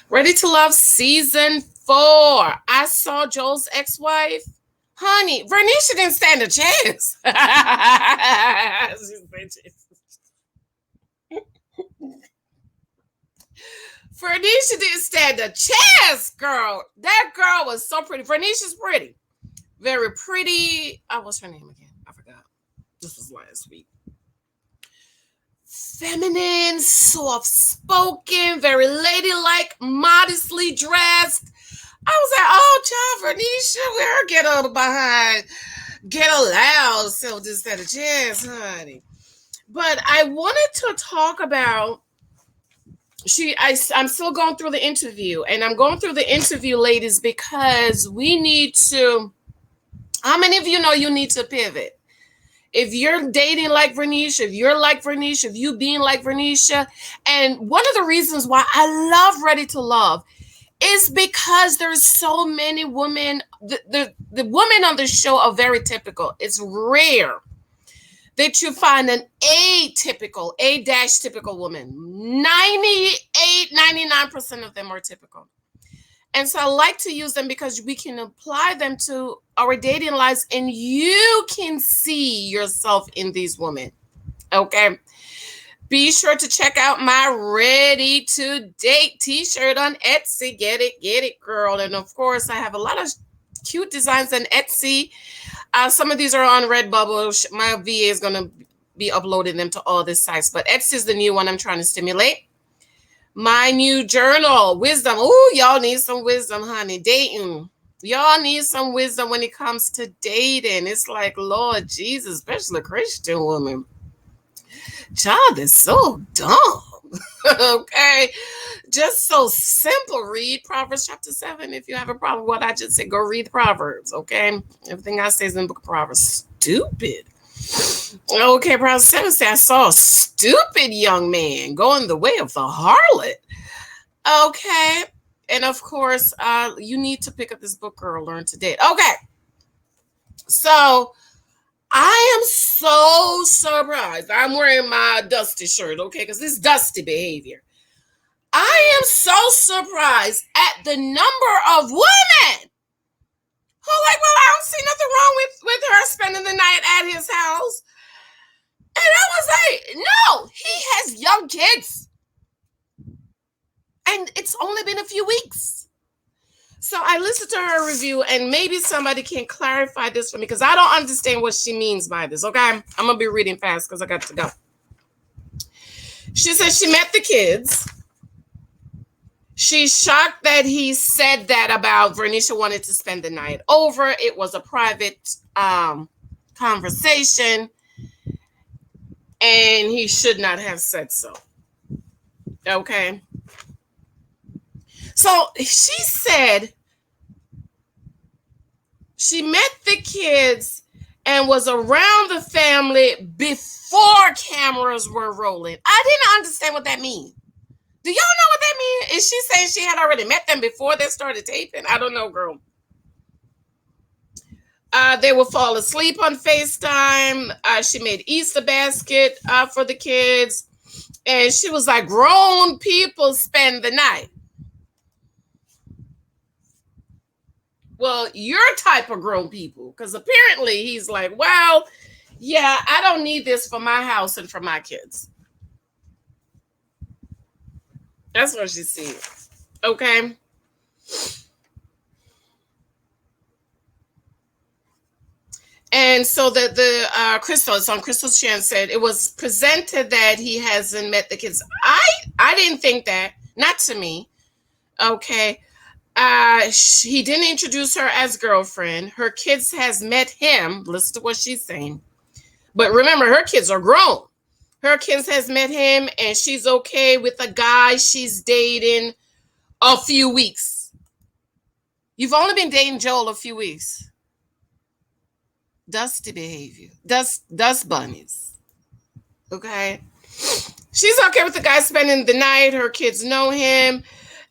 Ready to Love season 4. I saw Joel's ex-wife. Honey, Vernisha didn't stand a chance. Vernisha didn't stand a chance, girl. That girl was so pretty. Vernisha's pretty. Very pretty. What's her name again? I forgot. This was last week. Feminine, soft-spoken, very ladylike, modestly dressed. I was like, oh, child, Vernisha, we'll get on behind, get allowed, so just had a chance, honey. But I wanted to talk about, I'm still going through the interview, and I'm going through the interview, ladies, because we need to, how many of you know you need to pivot? If you're dating like Vernisha, if you're like Vernisha, if you being like Vernisha, and one of the reasons why I love Ready to Love is because there's so many women. The women on the show are very typical. It's rare that you find an atypical, typical woman. 98, 99% of them are typical. And so I like to use them because we can apply them to our dating lives and you can see yourself in these women. Okay. Be sure to check out my Ready to Date t-shirt on Etsy. Get it, girl. And of course, I have a lot of cute designs on Etsy. Some of these are on Redbubble. My VA is going to be uploading them to all these sites. But Etsy is the new one I'm trying to stimulate. My new journal, wisdom. Ooh, y'all need some wisdom, honey. Dating. Y'all need some wisdom when it comes to dating. It's like, Lord Jesus, especially a Christian woman. Child is so dumb. Okay. Just so simple. Read Proverbs chapter 7. If you have a problem with what I just said, go read the Proverbs. Okay. Everything I say is in the book of Proverbs. Stupid. Okay, Proverbs 7 says, I saw a stupid young man going the way of the harlot. Okay. And of course, you need to pick up this book, girl. Learn to Date. Okay. So I am so surprised. I'm wearing my dusty shirt, okay, because this is dusty behavior. I am so surprised at the number of women who like, well, I don't see nothing wrong with her spending the night at his house. And I was like, no, he has young kids. And it's only been a few weeks. So I listened to her review, and maybe somebody can clarify this for me because I don't understand what she means by this. Okay, I'm going to be reading fast because I got to go. She says she met the kids. She's shocked that he said that about Vernisha wanted to spend the night over. It was a private conversation, and he should not have said so. Okay. So she said she met the kids and was around the family before cameras were rolling. I didn't understand what that means. Do y'all know what that means? Is she saying she had already met them before they started taping? I don't know, girl. They would fall asleep on FaceTime. She made Easter basket for the kids. And she was like, grown people spend the night. Well, your type of grown people, because apparently he's like, well, yeah, I don't need this for my house and for my kids. That's what she said. Okay. And so the Crystal, it's on Crystal's channel, said it was presented that he hasn't met the kids. I didn't think that. Not to me. Okay. He didn't introduce her as girlfriend. Her kids has met him. Listen to what she's saying. But remember, her kids are grown. Her kids has met him, and she's okay with a guy she's dating a few weeks. You've only been dating Joel a few weeks. Dusty behavior. Dust bunnies. Okay? She's okay with the guy spending the night. Her kids know him.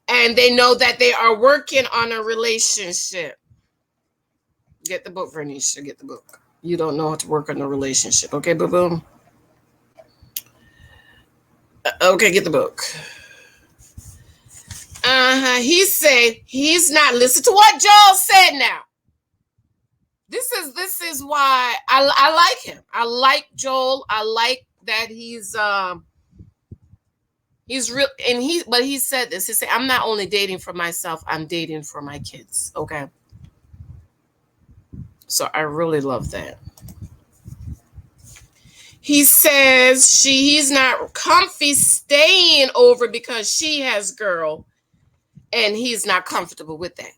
And they know that they are working on a relationship. Get the book, Vernisha. Get the book. You don't know how to work on a relationship. Okay, boo-boo? Okay, get the book. He said he's not. Listen to what Joel said now. This is why I like him. I like Joel. I like that he's real, and he said this. He said, I'm not only dating for myself, I'm dating for my kids. Okay. So I really love that. He says he's not comfy staying over because she has girl, and he's not comfortable with that.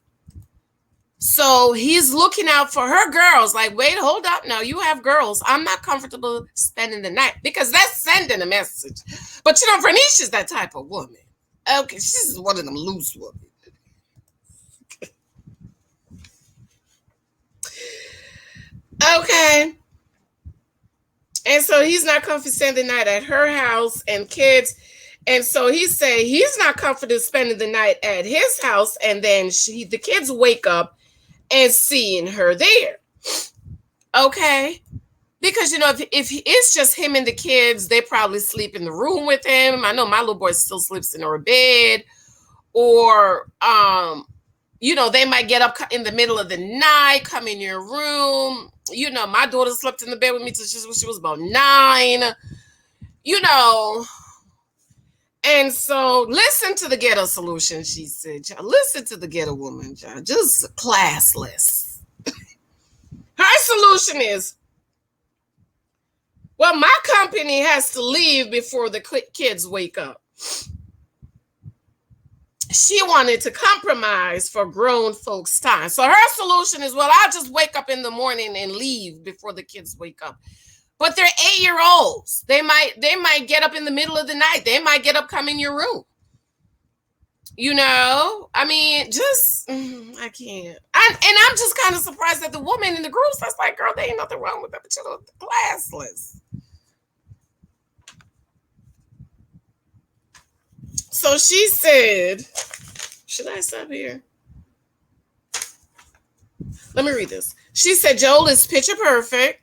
So he's looking out for her girls. Like, wait, hold up. Now you have girls. I'm not comfortable spending the night, because that's sending a message. But you know, VERNEISHA's that type of woman. Okay, she's one of them loose women. Okay. And so he's not comfortable spending the night at her house and kids. And so he said he's not comfortable spending the night at his house. And then the kids wake up and seeing her there. Okay. Because, you know, if it's just him and the kids, they probably sleep in the room with him. I know my little boy still sleeps in her bed. Or, you know, they might get up in the middle of the night, come in your room. You know, my daughter slept in the bed with me till she was about 9. You know. And so listen to the ghetto solution, she said. Listen to the ghetto woman, just classless. Her solution is, well, my company has to leave before the kids wake up. She wanted to compromise for grown folks' time. So her solution is, well, I'll just wake up in the morning and leave before the kids wake up. But they're 8-year-olds. They might get up in the middle of the night. They might get up, come in your room. You know, I mean, just, I can't. And I'm just kind of surprised that the woman in the group that's like, girl, there ain't nothing wrong with that, but you're classless. So she said, should I stop here? Let me read this. She said, Joel is picture perfect.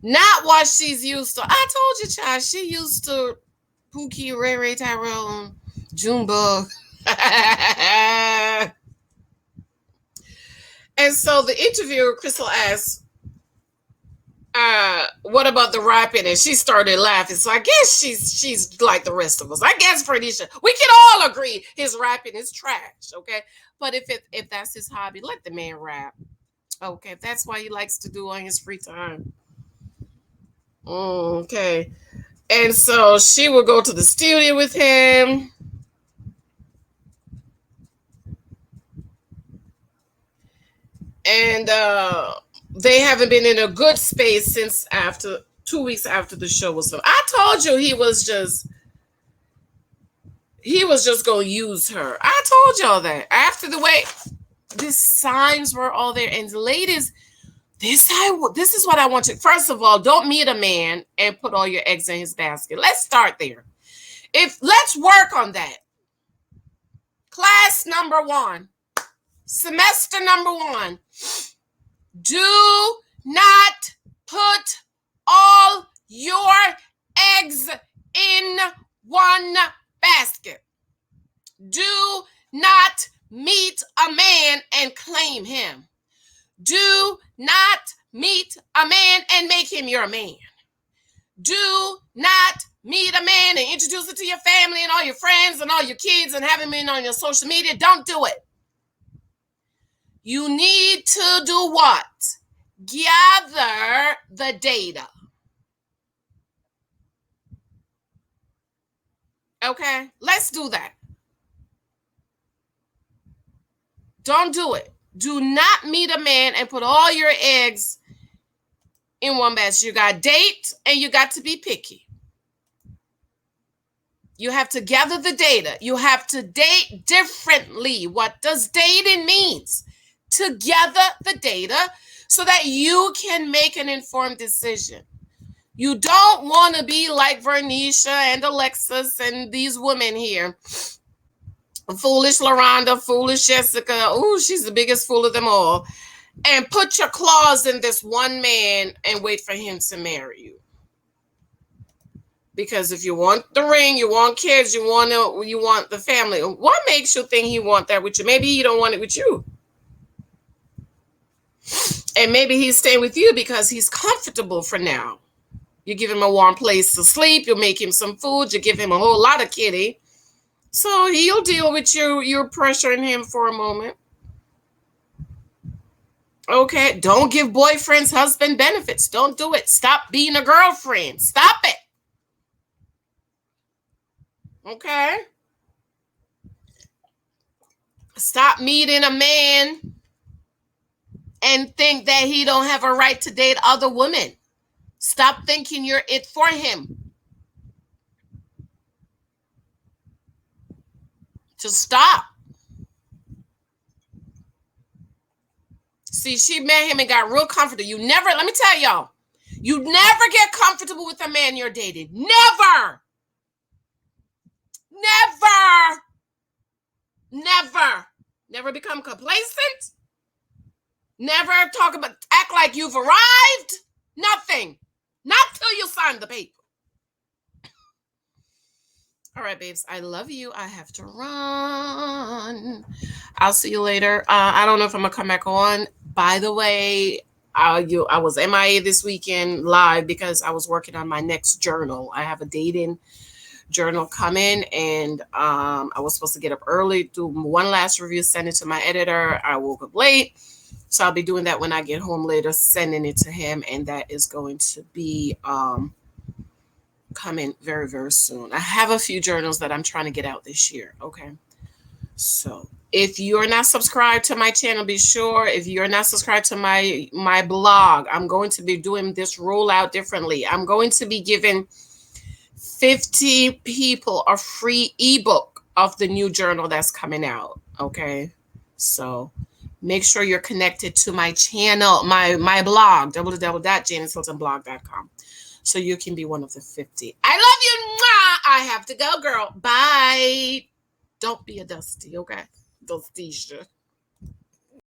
Not what she's used to. I told you, child, she used to Pookie, Ray Ray, Tyrone, Junebug. And so the interviewer, Crystal, asked, what about the rapping? And she started laughing. So I guess she's like the rest of us. I guess VERNEISHA, we can all agree his rapping is trash, okay? But if that's his hobby, let the man rap. Okay, if that's what he likes to do on his free time. Okay. And so she will go to the studio with him. And they haven't been in a good space since 2 weeks after the show was filmed. I told you he was just going to use her. I told y'all that. After the way the signs were all there. And ladies, this is what I want you. First of all, don't meet a man and put all your eggs in his basket. Let's start there. Let's work on that. Class number 1, semester number 1. Do not put all your eggs in one basket. Do not meet a man and claim him. Do not meet a man and make him your man. Do not meet a man and introduce it to your family and all your friends and all your kids and have him in on your social media. Don't do it. You need to do what? Gather the data. Okay, let's do that. Don't do it. Do not meet a man and put all your eggs in one basket. You got to date and you got to be picky. You have to gather the data. You have to date differently. What does dating means? To gather the data so that you can make an informed decision. You don't want to be like VERNEISHA and Alexis and these women here. Foolish LaRonda, foolish Jessica. Oh, she's the biggest fool of them all. And put your claws in this one man and wait for him to marry you. Because if you want the ring, you want kids, you want the family. What makes you think he want that with you? Maybe he don't want it with you. And maybe he's staying with you because he's comfortable for now. You give him a warm place to sleep. You make him some food. You give him a whole lot of kitty. So he'll deal with you. You're pressuring him for a moment. Okay. Don't give boyfriends husband benefits. Don't do it. Stop being a girlfriend. Stop it. Okay. Stop meeting a man and think that he don't have a right to date other women. Stop thinking you're it for him. Just stop. See, she met him and got real comfortable. You never, let me tell y'all, you never get comfortable with a man you're dating. Never. Never. Never. Never become complacent. Never act like you've arrived. Nothing. Not till you sign the paper. All right, babes. I love you. I have to run. I'll see you later. I don't know if I'm going to come back on. By the way, I was MIA this weekend live because I was working on my next journal. I have a dating journal coming, and I was supposed to get up early, do one last review, send it to my editor. I woke up late. So I'll be doing that when I get home later, sending it to him. And that is going to be coming very, very soon. I have a few journals that I'm trying to get out this year. Okay. So if you're not subscribed to my channel, be sure. If you're not subscribed to my blog, I'm going to be doing this rollout differently. I'm going to be giving 50 people a free ebook of the new journal that's coming out. Okay. So make sure you're connected to my channel, my blog, www.janicehyltonblog.com, so you can be one of the 50. I love you. Mwah! I have to go, girl. Bye. Don't be a Dusty, okay? Dustisha.